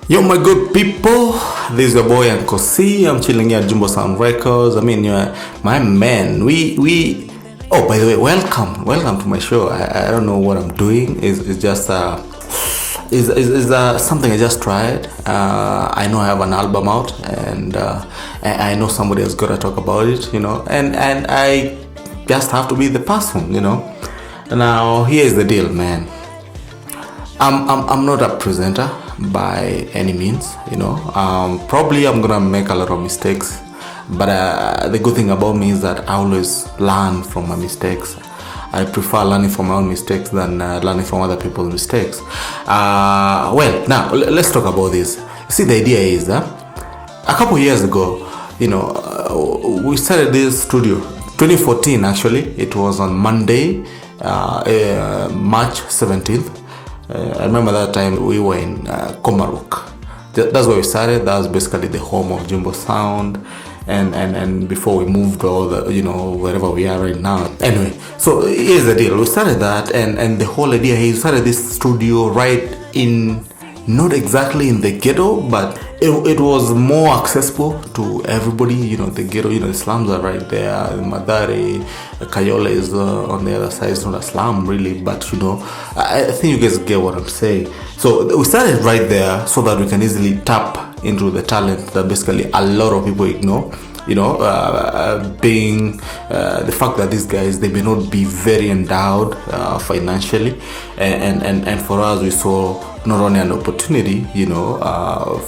Yo, my good people, this is your boy Uncle C. I'm chilling here at Jumbosound Recordz. I mean, you're my man. Oh, by the way, welcome to my show. I don't know what I'm doing. It's just something I just tried. I know I have an album out, and I know somebody has got to talk about it, and I just have to be the person, Now, here's the deal, man. I'm not a presenter by any means, probably I'm gonna make a lot of mistakes, but the good thing about me is that I always learn from my mistakes. I prefer learning from my own mistakes than learning from other people's mistakes. Well, now let's talk about this. See, the idea is a couple years ago, we started this studio 2014. Actually, it was on Monday, March 17th. I remember that time we were in Komaruk. That's where we started. That was basically the home of Jumbosound, and before we moved all the, wherever we are right now. Anyway, so here's the deal. We started that, and the whole idea is we started this studio right in, not exactly in the ghetto, but it was more accessible to everybody. The ghetto, the slums are right there. Madare, Kayola is on the other side. It's not a slum really, but I think you guys get what I'm saying. So we started right there so that we can easily tap into the talent that basically a lot of people ignore. Being the fact that these guys, they may not be very endowed financially, and for us, we saw not only an opportunity,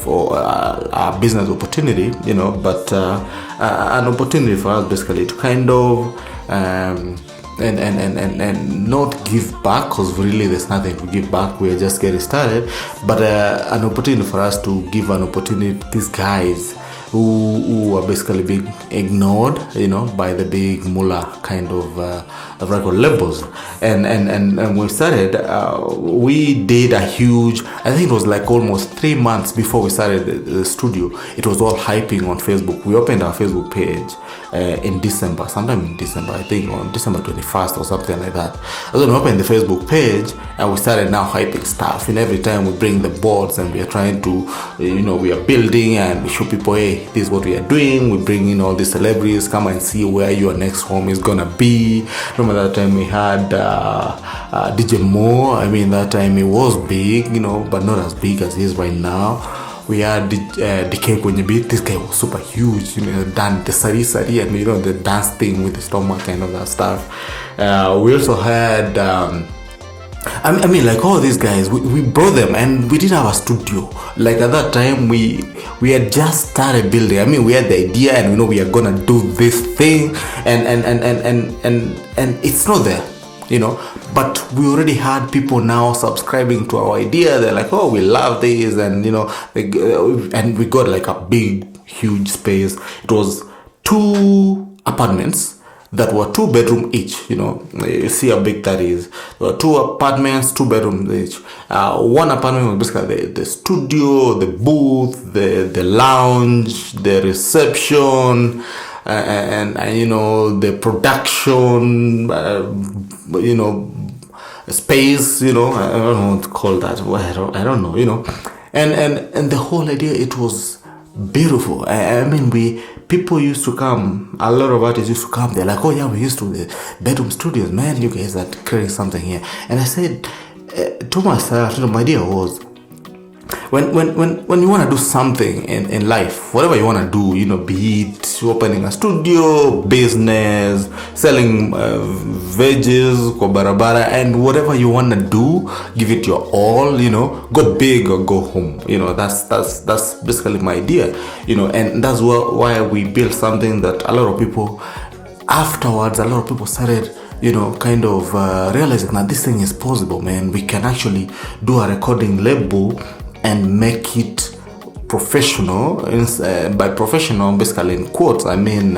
for a business opportunity, but an opportunity for us basically to kind of and not give back, because really there's nothing to give back. We're just getting started, but an opportunity for us to give an opportunity to these guys who are basically being ignored, by the big mullah kind of record labels. And when we started, we did a huge, I think it was like almost 3 months before we started the studio. It was all hyping on Facebook. We opened our Facebook page in December, sometime in December, I think on December 21st or something like that. So we opened the Facebook page and we started now hyping stuff. And every time we bring the boards and we are trying to, we are building and we show people, hey, this is what we are doing. We bring in all these celebrities, come and see where your next home is gonna be. Remember that time we had DJ Mo. I mean, that time it was big, but not as big as he is right now. We had DK Kwenye beat. This guy was super huge, done the sari and the dance thing with the stomach and all that stuff. We also had I mean, like all these guys, we brought them, and we didn't have a studio. Like at that time, we had just started building. I mean, we had the idea, and we are gonna do this thing, and it's not there, But we already had people now subscribing to our idea. They're like, oh, we love this, and and we got like a big, huge space. It was 2 apartments that were 2 bedroom each. You see how big that is. There were 2 apartments, 2 bedrooms each. One apartment was basically the studio, the booth, the lounge, the reception, and the production, space. I don't know what to call that. Well, I don't know. And the whole idea, it was beautiful. I mean, people used to come, a lot of artists used to come. They're like, oh yeah, we used to the bedroom studios, man, you guys are creating something here. And I said to myself, my idea was, when you want to do something in life, whatever you want to do, be it opening a studio, business, selling veggies, kwa barabara, and whatever you want to do, give it your all, go big or go home. That's basically my idea, and that's why we built something that a lot of people, afterwards, a lot of people started kind of realizing that this thing is possible, man. We can actually do a recording label and make it professional. By professional, basically in quotes, I mean,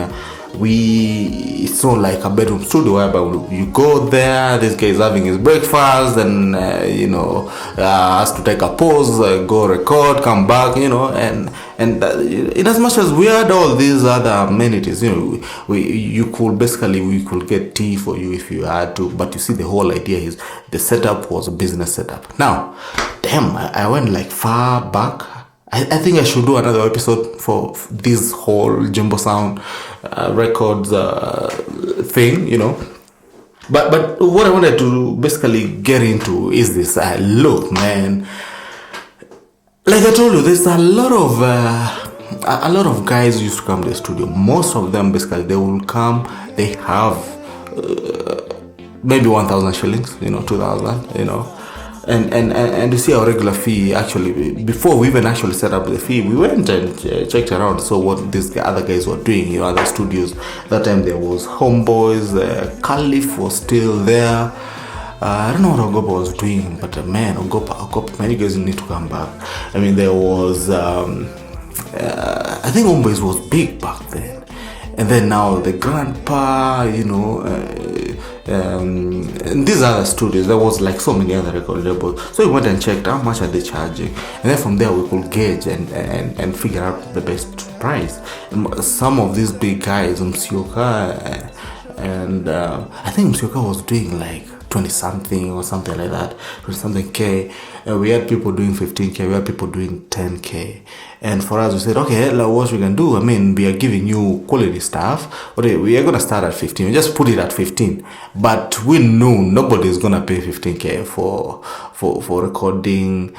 it's not like a bedroom studio where you go there, this guy is having his breakfast, and has to take a pause, go record, come back, and in as much as we had all these other amenities, we could get tea for you if you had to, but you see, the whole idea is the setup was a business setup. Now, damn, I went like far back I think I should do another episode for this whole Jumbosound Recordz thing, But what I wanted to basically get into is this. Look, man, like I told you, there's a lot of guys used to come to the studio. Most of them, basically, they will come. They have maybe 1,000 shillings, 2,000, and you see our regular fee. Actually, before we even actually set up the fee, we went and checked around, so what these other guys were doing, other studios. That time there was Homeboys, Caliph was still there. I don't know what Ogopa was doing, but man, Ogopa, man, you guys need to come back. I mean, there was, I think Homeboys was big back then. And then now the Grandpa, and these other studios, there was like so many other record labels. So we went and checked how much are they charging, and then from there we could gauge and figure out the best price. And some of these big guys, Msioka, and I think Msioka was doing like 20 something or something like that, 20 something K. We had people doing 15K, we had people doing 10K. And for us, we said, okay, what we can do, I mean, we are giving you quality stuff. Okay, we are going to start at 15. We just put it at 15. But we knew nobody is going to pay 15K for recording,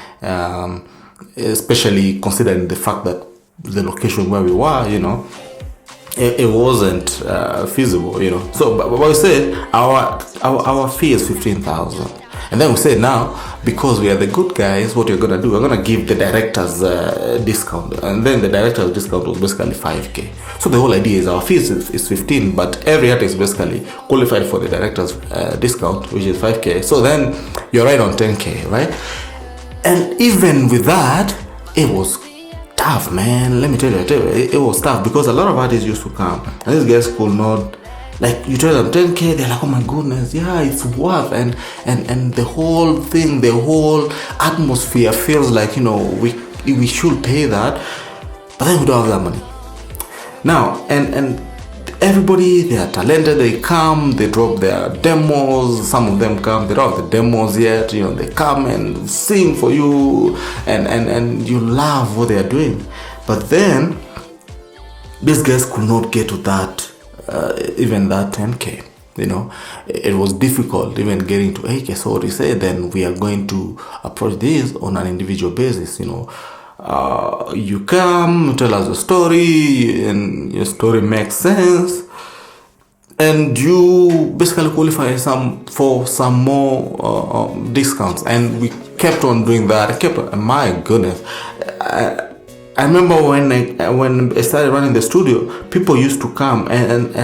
especially considering the fact that the location where we were, it wasn't feasible, So, but we said our fee is 15,000. And then we said, now, because we are the good guys, what we're going to do, we're going to give the directors discount. And then the director's discount was basically 5K. So the whole idea is our fees is 15, but every artist basically qualified for the director's discount, which is 5K. So then you're right on 10K, right? And even with that, it was tough, man. Let me tell you, it was tough because a lot of artists used to come, and these guys could not. Like, you tell them 10K, they're like, oh my goodness, yeah, it's worth, and the whole thing, the whole atmosphere feels like, we should pay that, but then we don't have that money. Now, and everybody, they are talented, they come, they drop their demos, some of them come, they don't have the demos yet, they come and sing for you, and you love what they are doing. But then, these guys could not get to that, even that 10K, it was difficult even getting to 8K. So what we said, then we are going to approach this on an individual basis. You come, tell us a story, and your story makes sense, and you basically qualify for some more discounts. And we kept on doing that. My goodness. I remember when I started running the studio, people used to come and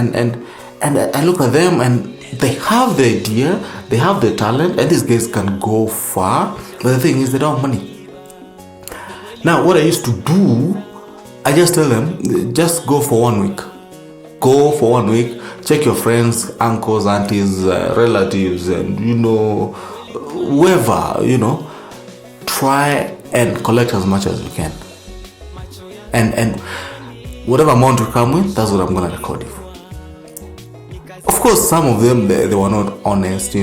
I look at them and they have the idea, they have the talent, and these guys can go far. But the thing is, they don't have money. Now, what I used to do, I just tell them, just go for 1 week. Go for 1 week, check your friends, uncles, aunties, relatives, and whoever, try and collect as much as you can. And whatever amount you come with, that's what I'm gonna record you for. Of course, some of them they were not honest, I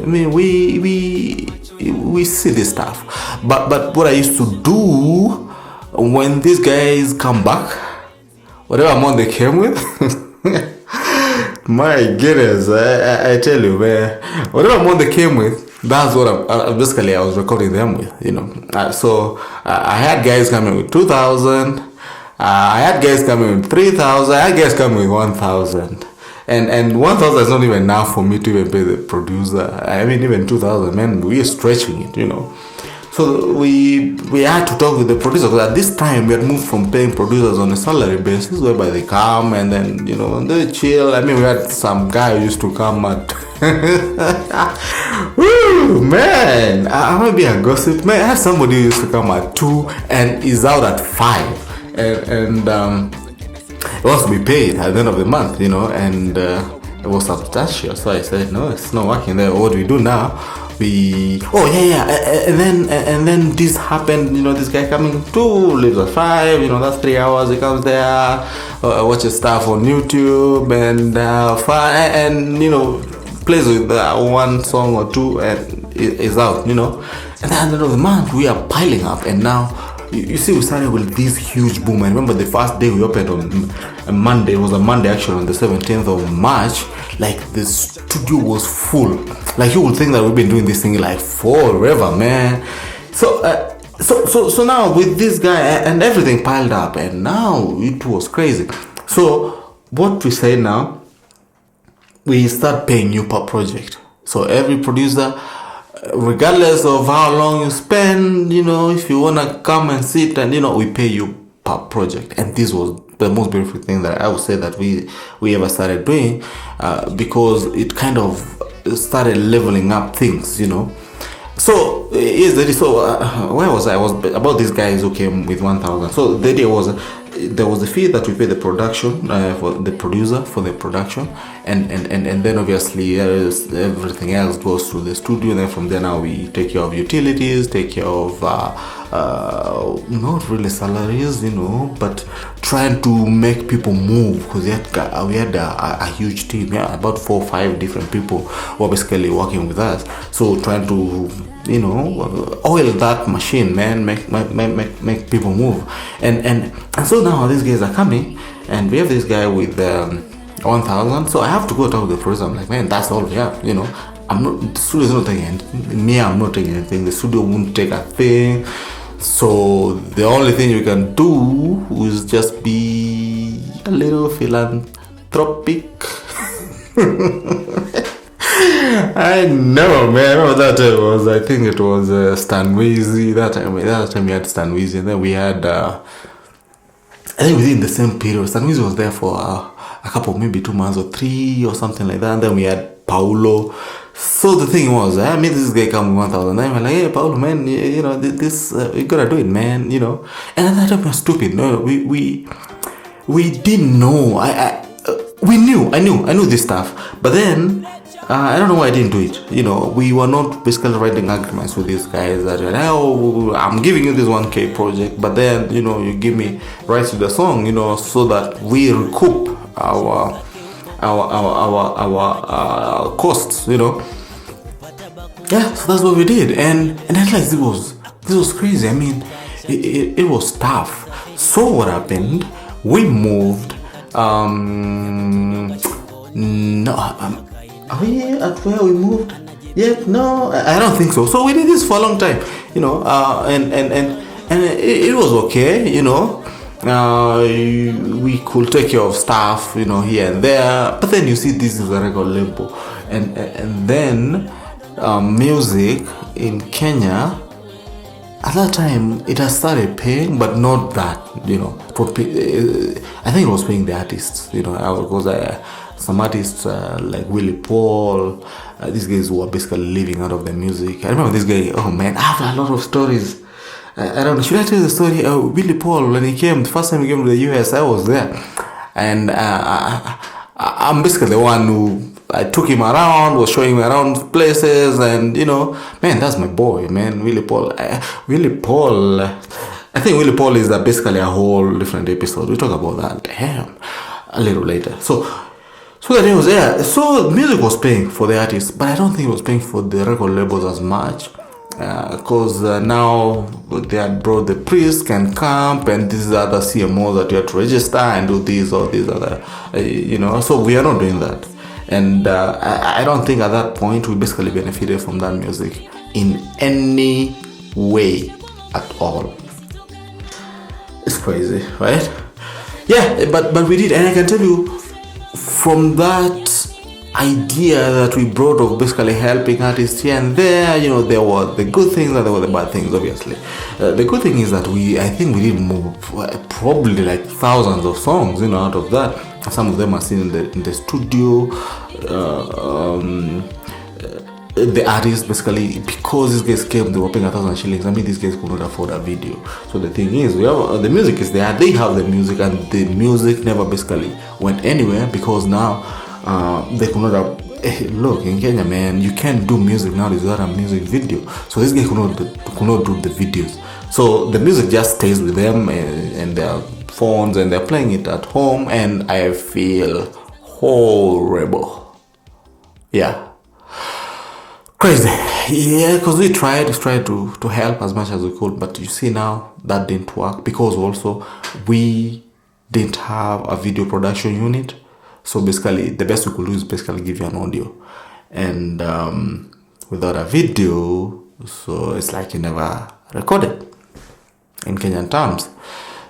mean, we see this stuff, but what I used to do when these guys come back, whatever amount they came with, my goodness, I tell you, man, whatever amount they came with, that's what I was recording them with, so I had guys coming with 2,000, I had guys coming with 3,000, I had guys coming with 1,000, and 1,000 is not even enough for me to even pay the producer. I mean, even 2,000, man, we are stretching it, So we had to talk with the producer, because at this time we had moved from paying producers on a salary basis, whereby they come and then they chill. I mean, we had some guy who used to come at woo, man, I might be a gossip, man. I had somebody who used to come at 2 and is out at 5, and it wants to be paid at the end of the month, and it was substantial. So I said, no, it's not working there. What do we do now? And then this happened, this guy coming 2, leaves at 5, that's 3 hours. He comes there, watches stuff on YouTube, and plays with 1 song or 2 and is out, and then at the end of the month we are piling up, and now you see, we started with this huge boom. I remember the first day we opened on a Monday. It was a Monday actually, on the 17th of March. Like the studio was full. Like you would think that we've been doing this thing like forever, man. So now with this guy and everything piled up, and now it was crazy. So what we say now, we start paying you per project. So every producer, regardless of how long you spend, if you wanna come and sit, and we pay you per project. And this was the most beautiful thing that I would say that we ever started doing, because it kind of started leveling up things, So where was I was about these guys who came with 1,000. So the idea was, there was a fee that we pay the production, for the producer for the production, and then obviously everything else goes to the studio, and then from there now we take care of utilities, take care of not really salaries, but trying to make people move, because we had a huge team, about 4 or 5 different people who were basically working with us. So trying to oil that machine, man, make people move, and so now these guys are coming, and we have this guy with 1,000. So I have to go talk to the producer. I'm like, man, that's all we have. The studio's not taking anything. I'm not taking anything. The studio won't take a thing. So the only thing you can do is just be a little philanthropic. I know, man. I remember that time was, I think it was Stan Weezy. That time we had Stan Weezy, and then we had, I think within the same period, Stan Weezy was there for a couple, maybe 2 months or 3 or something like that. And then we had Paulo. So the thing was, I mean, this guy come with 1,000. I'm like, hey, Paulo, man, this you gotta do it, man, And at that time we were stupid. No, we didn't know. I knew this stuff, but then. I don't know why I didn't do it. We were not basically writing agreements with these guys that, I'm giving you this 1K project, but then, you give me rights to the song, so that we recoup our costs, Yeah, so that's what we did, and I realized this was crazy. I mean, it was tough. So what happened? We moved. Are we at where we moved yet? No, I don't think so. So we did this for a long time, and it was okay, we could take care of stuff, here and there. But then you see, this is a record label, and then music in Kenya at that time, it has started paying, but not that, I think it was paying the artists, because some artists like Willie Paul, these guys who are basically living out of the music. I remember this guy, oh man, I have a lot of stories. I don't know, should I tell you the story? Willie Paul, when he came, the first time he came to the U.S., I was there. And I'm basically the one who, I took him around, was showing him around places, and man, that's my boy, man, Willie Paul. I think Willie Paul is basically a whole different episode. We talk about that, damn, a little later. So the thing was, so music was paying for the artists, but I don't think it was paying for the record labels as much, because now they had brought the priest can camp, and these other CMOs that you have to register and do this or this other, so we are not doing that. And I don't think at that point we basically benefited from that music in any way at all. It's crazy, right? Yeah, but we did, and I can tell you, from that idea that we brought of basically helping artists here and there, there were the good things and there were the bad things, obviously. The good thing is that I think we did move probably like thousands of songs, out of that. Some of them are seen in the studio. The artists basically, because these guys came, they were paying 1,000 shillings. I mean, these guys could not afford a video. So the thing is, the music is there. They have the music, and the music never basically went anywhere, because now they could not have. Look, in Kenya, man, you can't do music now without a music video. So this guy could not do the videos. So the music just stays with them and their phones, and they're playing it at home, and I feel horrible. Yeah. crazy. Yeah, because we tried to help as much as we could, but you see now that didn't work because also we didn't have a video production unit. So basically the best we could do is basically give you an audio, and without a video, so it's like you never recorded in Kenyan terms.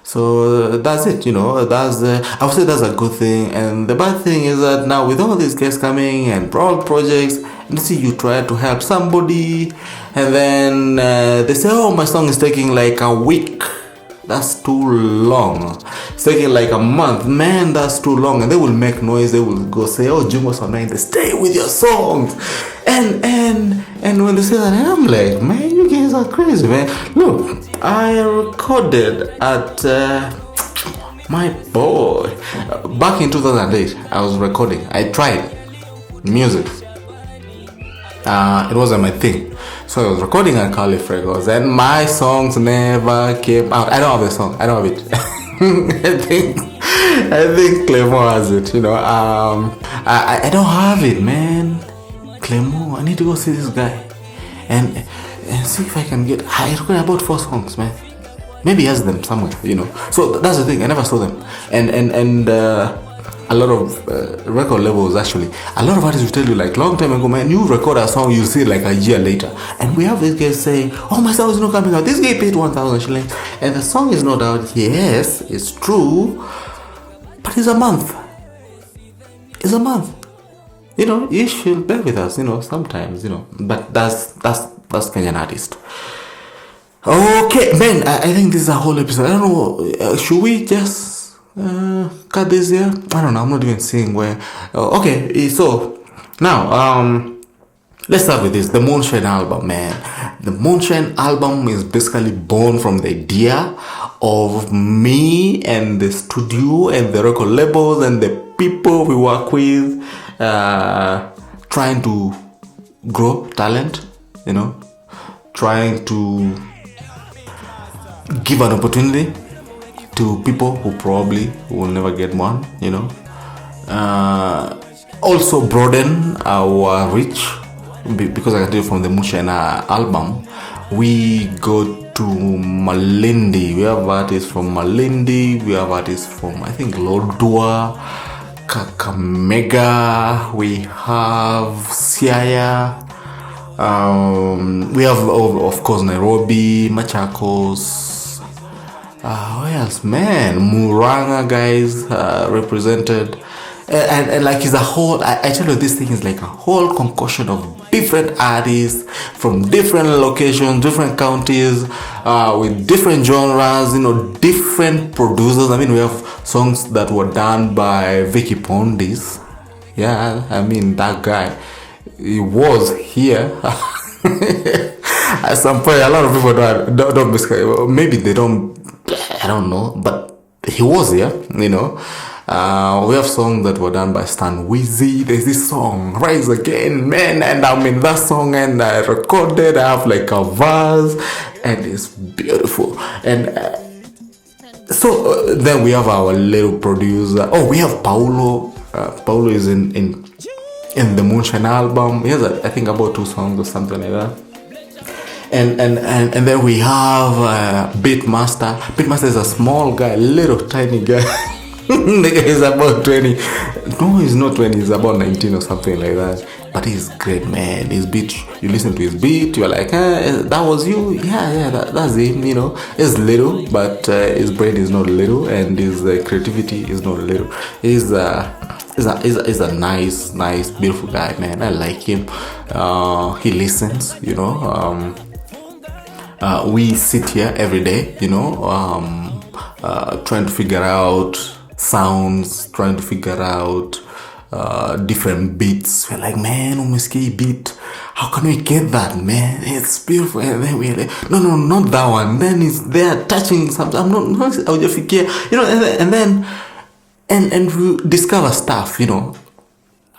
So that's it, that's I would say that's a good thing. And the bad thing is that now with all these guys coming and all projects, and see, you try to help somebody and then they say, oh, my song is taking like a week. That's too long. It's taking like a month. Man, that's too long. And they will make noise. They will go say, oh, Jumbosound, they stay with your songs. And when they say that, I'm like, man, you guys are crazy, man. Look, I recorded at my boy back in 2008. I was recording. I tried music. It wasn't my thing, so I was recording at Caliph Records, and my songs never came out. I don't have the song. I don't have it. I think Clément has it. I don't have it, man. Clément, I need to go see this guy and see if I can get. I recorded about 4 songs, man. Maybe he has them somewhere, So that's the thing. I never saw them, and a lot of record labels, actually, a lot of artists will tell you like long time ago, man, you record a song, you see it like a year later, and we have this guy saying, oh, my song is not coming out, this guy paid 1,000 shillings and the song is not out. Yes, it's true, but it's a month. You should bear with us, sometimes, but that's Kenyan artist. Okay, man, I think this is a whole episode. I don't know, should we just cut this here? I don't know, I'm not even seeing where. Okay, so now let's start with this, the Moonshine Album, man. The Moonshine Album is basically born from the idea of me and the studio and the record labels and the people we work with, trying to grow talent, trying to give an opportunity to people who probably will never get one, also broaden our reach, because I can tell you from the Moonshine album, we go to Malindi. We have artists from Malindi, we have artists from, I think, Lodwar, Kakamega, we have Siaya, we have, of course, Nairobi, Machakos, what else, man? Muranga guys represented, and like it's a whole. I tell you, this thing is like a whole concoction of different artists from different locations, different counties, with different genres. Different producers. I mean, we have songs that were done by Vicky Pondis. Yeah, I mean that guy. He was here. At some point, a lot of people don't miscarry. Maybe they don't. I don't know, but he was here, we have songs that were done by Stan Wizzy. There's this song, Rise Again, man, and I'm in that song and I recorded. I have like a verse and it's beautiful. And so then we have our little producer. Oh, we have Paulo. Paulo is in the Moonshine album. He has, I think, about 2 songs or something like that. And then we have Beatmaster. Beatmaster is a small guy, little tiny guy. The guy is about 20. No, he's not 20. He's about 19 or something like that. But he's great, man. His beat, you listen to his beat, you're like, that was you? Yeah, that's him, He's little, but his brain is not little, and his creativity is not little. He's a nice, beautiful guy, man. I like him. He listens, we sit here every day, trying to figure out sounds, trying to figure out different beats. We're like, man, umesikia beat. How can we get that, man? It's beautiful. And then we're like, no, not that one. Then it's there touching something. I'm not and we discover stuff,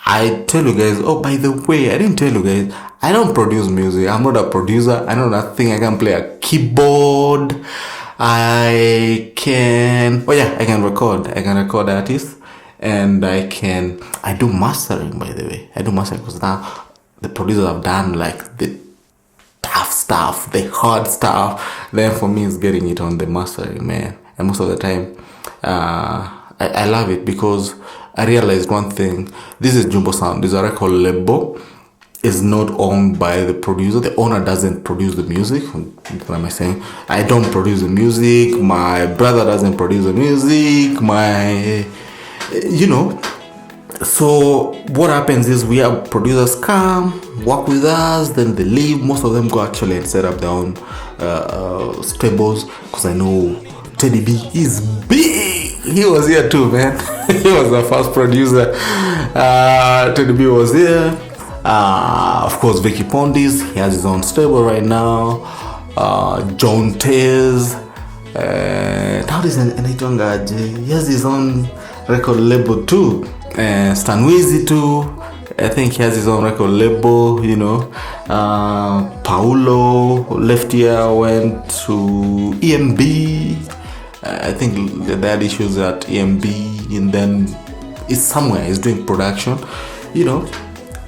I tell you guys, oh, by the way, I didn't tell you guys, I don't produce music. I'm not a producer. I know nothing. I can play a keyboard. I can record. I can record artists. And I do mastering, by the way. I do mastering because now the producers have done like the tough stuff, the hard stuff. Then for me, it's getting it on the mastering, man. And most of the time, I love it because I realized one thing. This is Jumbosound. This is a record label. It's not owned by the producer. The owner doesn't produce the music. What am I saying? I don't produce the music. My brother doesn't produce the music. So what happens is we have producers come, work with us, then they leave. Most of them go actually and set up their own stables, because I know Teddy B is big. He was here too, man. He was the first producer. Teddy B was here. Of course, Vicky Pondis, he has his own stable right now. John Tez, he has his own record label too. Stan Weezy too. I think he has his own record label, Paulo left here, went to EMB. I think they had issues at EMB, and then it's somewhere, he's doing production, who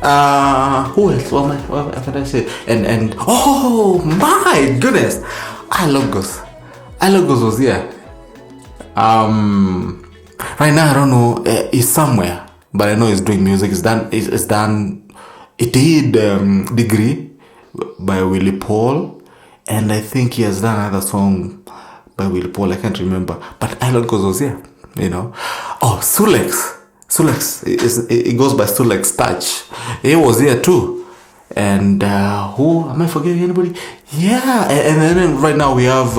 else? What can I say? And oh my goodness, Ilogos was here. Right now I don't know. He's somewhere, but I know he's doing music. It's done. It did Degree by Willie Paul, and I think he has done another song by Willie Paul. I can't remember, but Ilogos was here. Oh, Sulex, it goes by Sulex Touch. He was here too. And who am I forgetting? Anybody? Yeah, and then right now we have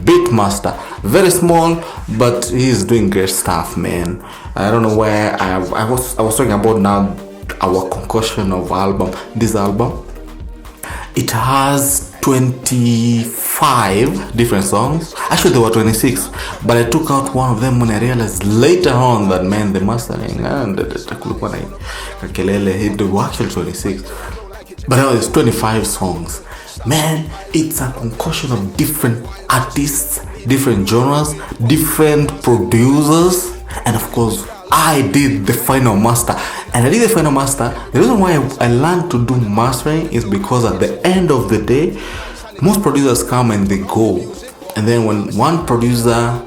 Beatmaster. Very small, but he's doing great stuff, man. I don't know where I was talking about now our concoction of album. This album, it has 25 different songs. Actually, there were 26, but I took out one of them when I realized later on that, man, the mastering and it were actually 26. But now it's 25 songs. Man, it's a concoction of different artists, different genres, different producers, and of course, I did the final master. And I did the final master. The reason why I learned to do mastering is because at the end of the day, most producers come and they go. And then when one producer,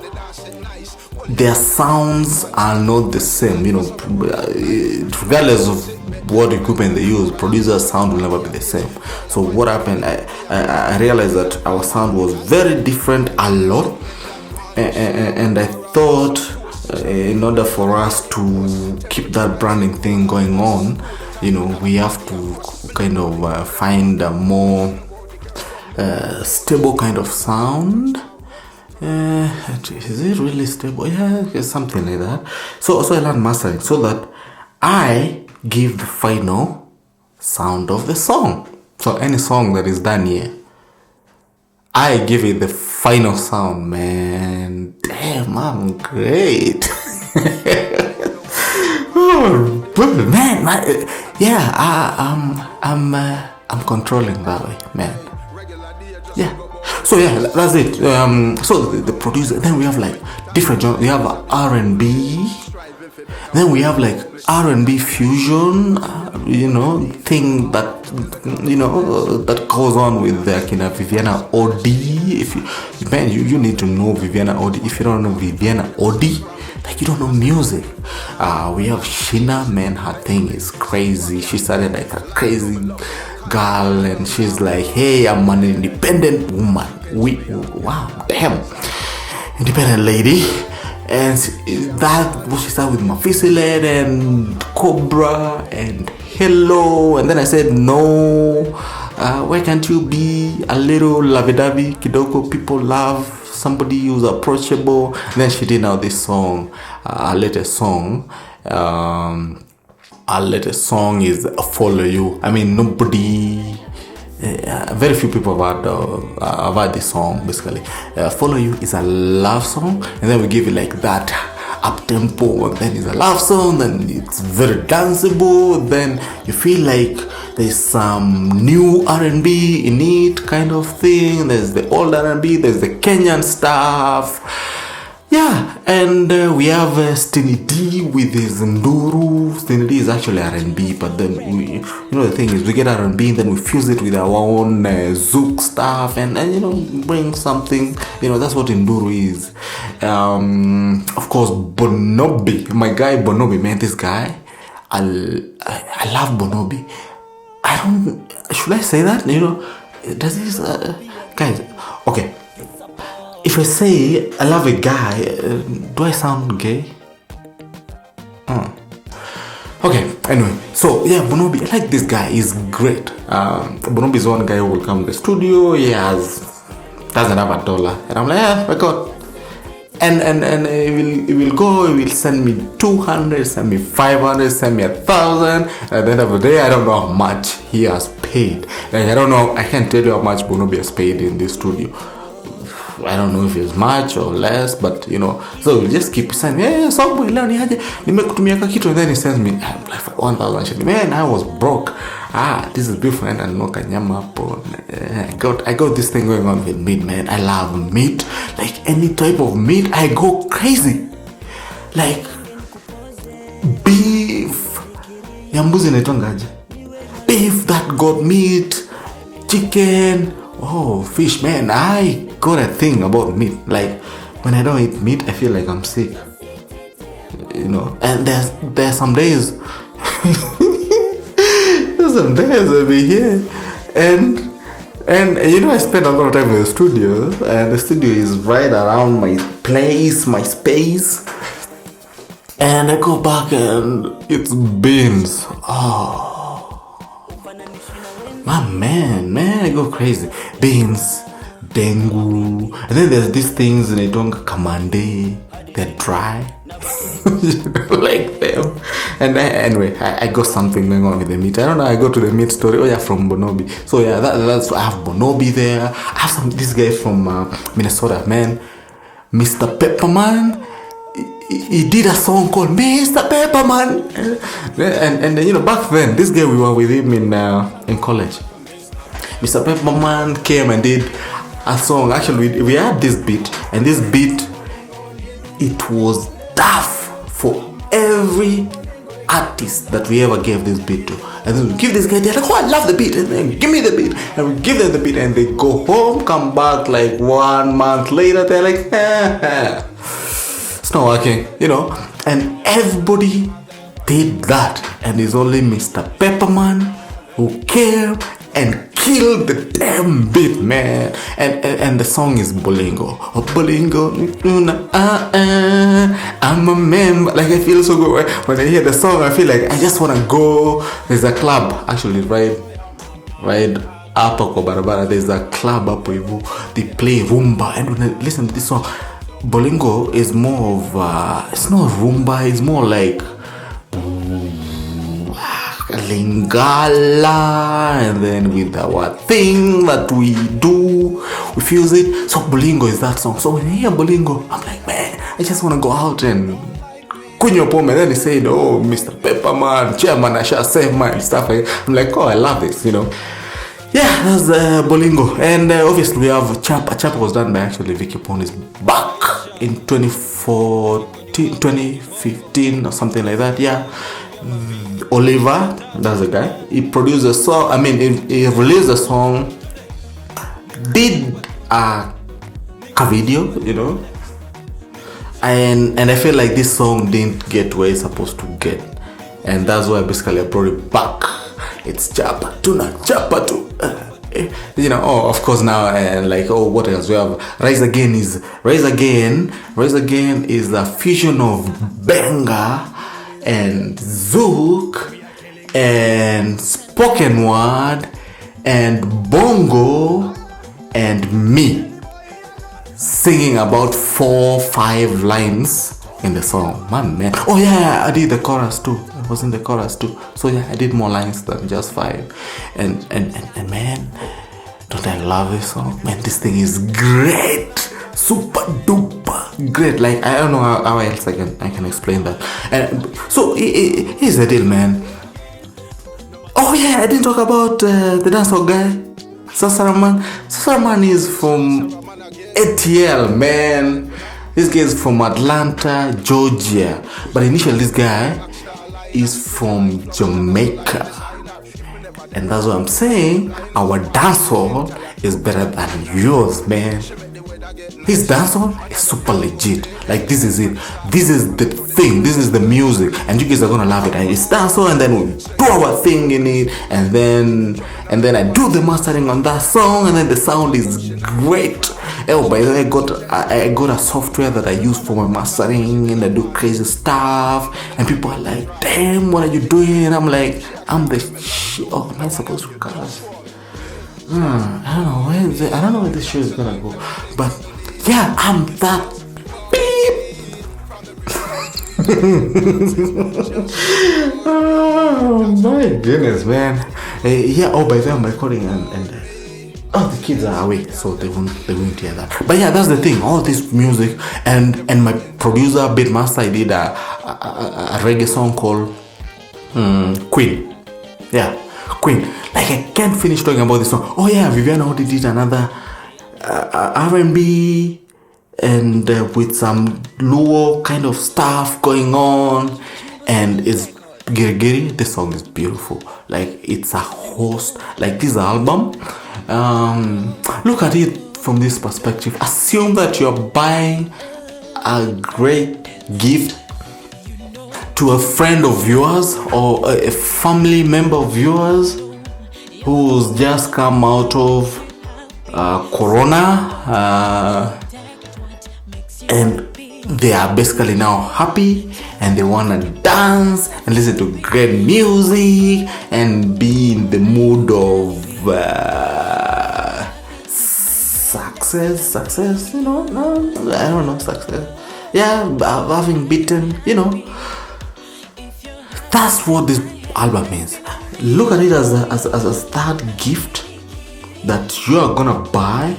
their sounds are not the same, regardless of what equipment they use, producer's sound will never be the same. So what happened, I realized that our sound was very different a lot, and I thought in order for us to keep that branding thing going on, we have to kind of find a more stable kind of sound. Is it really stable? Yeah, something like that. So I learned mastering so that I give the final sound of the song. So any song that is done here, I give it the final sound, man. Damn, I'm great. Oh, man, I'm controlling that way, man. Yeah. So yeah, that's it. So the producer. Then we have like different genres. We have R&B. Then we have like R&B fusion, thing that that goes on with the Viviana Odi. If you need to know Viviana Odi. If you don't know Viviana Odi, like you don't know music. We have Sheena, man, her thing is crazy. She started like a crazy girl, and she's like, hey, I'm an independent woman. Wow, damn, independent lady. And that was she started with Mafisilet and Cobra and Hello, and then I said no. Why can't you be a little lavidavi kidogo? People love somebody who's approachable. And then she did now this song, her latest song. Our latest song is Follow You. I mean, very few people have heard this song, basically. Follow You is a love song, and then we give it like that up tempo, and then it's a love song, then it's very danceable, then you feel like there's some new R&B in it kind of thing. There's the old R&B, there's the Kenyan stuff. Yeah, and we have Stinny D with his Nduru. Stinny D is actually R&B, but then the thing is, we get R&B, then we fuse it with our own Zouk stuff, and bring something. That's what Nduru is. Of course, Bonobi, my guy Bonobi, man, this guy, I love Bonobi. Should I say that? Does this guys? Okay. If I say I love a guy, do I sound gay? Okay, anyway, so yeah, Bonobi, I like this guy, he's great. Bonobi is one guy who will come to the studio, he doesn't have $1, and I'm like, yeah, record. And he will go, he will send me 200, send me 500, send me 1,000. At the end of the day, I don't know how much he has paid. Like, I can't tell you how much Bonobi has paid in this studio. I don't know if it's much or less, but so we just keep sending, yeah, so boy, leo niaje nimekutumia kitu, and then he sends me like 1,000 shillings. Man, I was broke. This is beautiful, and I know kanyama hapo. I got this thing going on with meat, man. I love meat, like any type of meat. I go crazy, like beef. Yambuzi netongaje? Beef, that goat meat, chicken. Oh, fish, man, I got a thing about meat. Like, when I don't eat meat, I feel like I'm sick. And there's some days, I'll be here, and I spend a lot of time in the studio, and the studio is right around my place, my space, and I go back and it's beans. Oh. Man, I go crazy. Beans, dengu, and then there's these things they don't kamande, they're dry. Like them. And anyway, I got something going on with the meat. I don't know, I go to the meat story. Oh yeah, from Bonobi. So yeah, that's I have Bonobi there. I have this guy from Minnesota, man, Mr. Pepperman. He did a song called Mr. Pepperman, and back then this guy, we were with him in college. Mr. Pepperman came and did a song. Actually, we had this beat, and this beat, it was tough for every artist that we ever gave this beat to. And then we give this guy, they're like, oh, I love the beat, and then give me the beat, and we give them the beat, and they go home, come back like 1 month later, they're like, it's not working, and everybody did that, and it's only Mr. Pepperman who came and killed the damn beat, man. And the song is Bolingo. Oh, Bolingo, I'm a member. Like, I feel so good when I hear the song. I feel like I just wanna go. There's a club actually right up kwa barabara. There's a club up hivo. They play rumba, and when I listen to this song, Bolingo is more of it's not rumba, it's more like Lingala, and then with our thing that we do, we fuse it. So Bolingo is that song. So when I hear Bolingo, I'm like, man, I just want to go out and kunywa pombe. Then he said, oh, Mr. Pepperman, chairman, I shall save my stuff. I'm like, oh, I love this, Yeah, that's Bolingo. And obviously we have Chapa. Chapa was done by actually Vicky Poni's back in 2015 or something like that. Yeah. Oliver, that's the guy. He produced a song. He released a song, did a video, and I feel like this song didn't get where it's supposed to get, and that's why basically I brought it back. It's Chapa too. Of course now, what else we have? Rise Again is a fusion of Benga and Zouk and spoken word and bongo and me singing about 4-5 lines in the song. Man. Oh yeah, I did the chorus too. I was in the chorus too. So yeah, I did more lines than just 5. And man, don't I love this song? Man, this thing is great. Super duper great. Like, I don't know how else I can explain that. And so here's the deal, man. Oh yeah, I didn't talk about the dancehall guy, Sasaraman. Sasaraman is from ATL, man. This guy is from Atlanta, Georgia. But initially this guy is from Jamaica. And that's what I'm saying. Our dancehall is better than yours, man. His dancehall is super legit. Like, this is it. This is the thing. This is the music. And you guys are gonna love it. And it's dancehall, and then we do our thing in it. And then I do the mastering on that song, and then the sound is great. Oh, by the way, I got a software that I use for my mastering, and I do crazy stuff. And people are like, damn, what are you doing? And I'm like, I'm the shit. Oh, am I supposed to curse? I don't know where this show is gonna go. But yeah, I'm that beep. Oh my goodness, man. Yeah, oh, by the way, I'm recording and the kids are away, so they won't hear that. But yeah, that's the thing. All this music and my producer, Beatmaster, I did a reggae song called Queen. Yeah, Queen. Like, I can't finish talking about this song. Oh yeah, Viviana already did another R&B and with some Luo kind of stuff going on, and it's Giri. This song is beautiful. Like, it's a host. Like, this album, look at it from this perspective. Assume that you're buying a great gift to a friend of yours or a family member of yours who's just come out of Corona, and they are basically now happy and they want to dance and listen to great music and be in the mood of success, you know. No, I don't know, success. Yeah, having beaten, you know. That's what this album means. Look at it as a third gift that you are gonna buy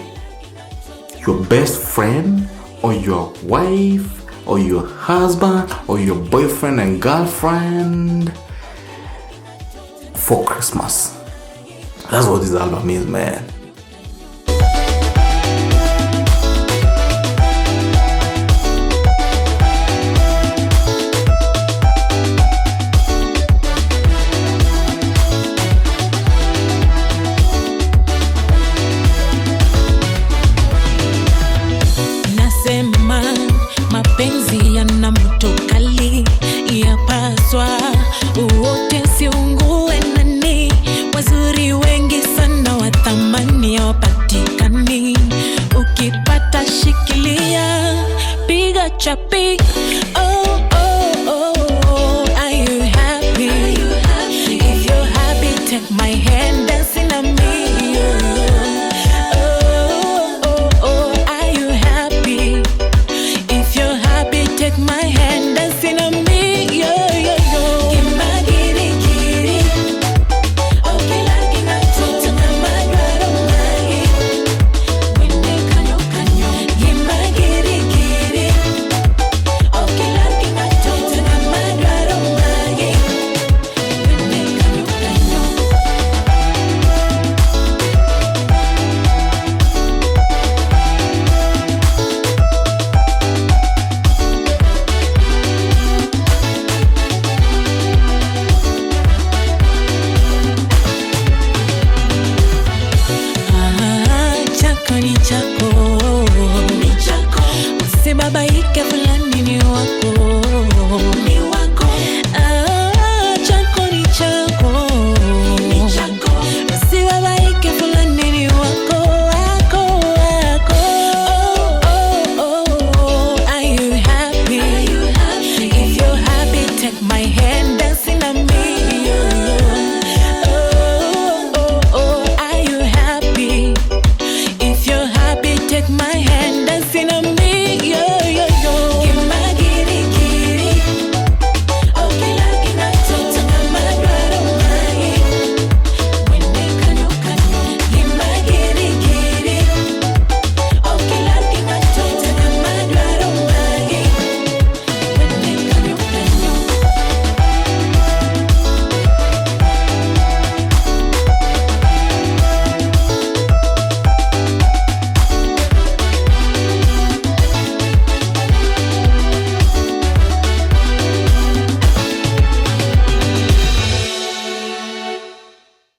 your best friend or your wife or your husband or your boyfriend and girlfriend for Christmas. That's what this album means, man. Mapenzi yana moto kali, yapaswa wote siungue nani. Wazuri wengi sana wa thamani hawapatikani. Ukipata shikilia, piga chapi. Oh, oh, oh, oh. Are you happy? If you're happy, take my hand, dancing on me. Take my hand, dancing on me, yo, yo, yo. Gima giri giri, okay, like na tutu na magaro magi. Winde kanyo kanyo. Gima giri giri, okay, like na tutu na magaro magi. Winde kanyo kanyo. Ni chako, usibabaike.